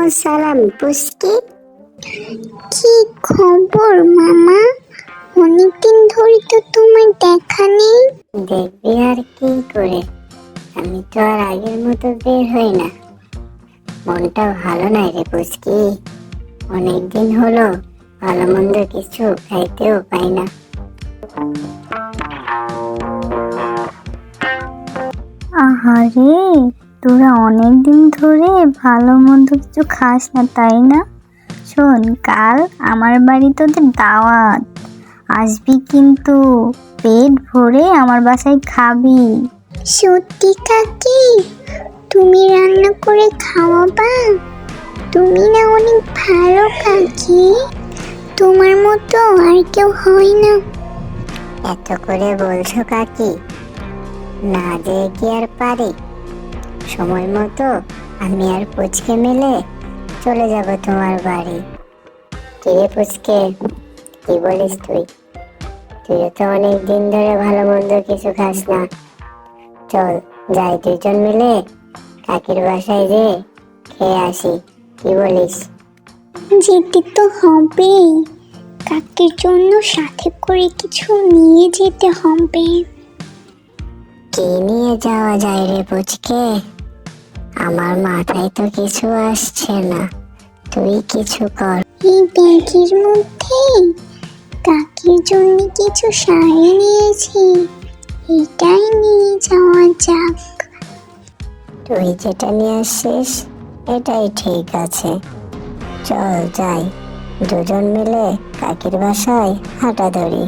আসসালাম পুচকি। কি খবর মামা? অনেকদিন ধরে তো তোমার দেখা নেই। দেখবি আর কি করে, আমি তো আর আগের মতো বের হই না। মনটা ভালো নাই রে পুচকি, অনেকদিন হলো ভালো মন্দ কিছু খাইতেও পাই না। আহারে, তোরা অনেকদিন ধরে ভালো মন্দ কিছু খাস না তাই না? শোন, কাল আমার বাড়ি তোদের দাওয়াত, আসবি কিন্তু। পেট ভরে আমার বাসায় খাবি। সত্যি কাকি? তুমি রান্না করে খাওয়াবা? তুমি না অনেক ভালো কাকি, তোমার মতো আর কেউ হয় না। এত করে বলছো কাকি, না যে কি আর পারি। সময় মতো আমি আর পুচকে মিলে চলে যাব তোমার বাড়ি। কিরে পুচকে, কি বলিস তুই? তুইও তো অনেক দিন ধরে ভালো মন্দ কিছু খাস না। চল যাই দুজন মিলে কাকির বাসায় যে খেয়ে আসি, কি বলিস? যেতে তো হবেই, কাকির জন্য সাথে করে কিছু নিয়ে যেতে হবে। কি নিয়ে যাওয়া যায় রে পুচকে? আমার মাথায় তো কিছু আসছে না, তুই কিছু কর। এই ব্যাগের মধ্যে কাকির জন্য কিছু শাড়ি নিয়েছি, এটাই নিয়ে যাওয়া যাক। তুই যেটা নিয়ে আসছিস এটাই ঠিক আছে, চল যাই দুজন মিলে কাকির বাসায় হাঁটা ধরি।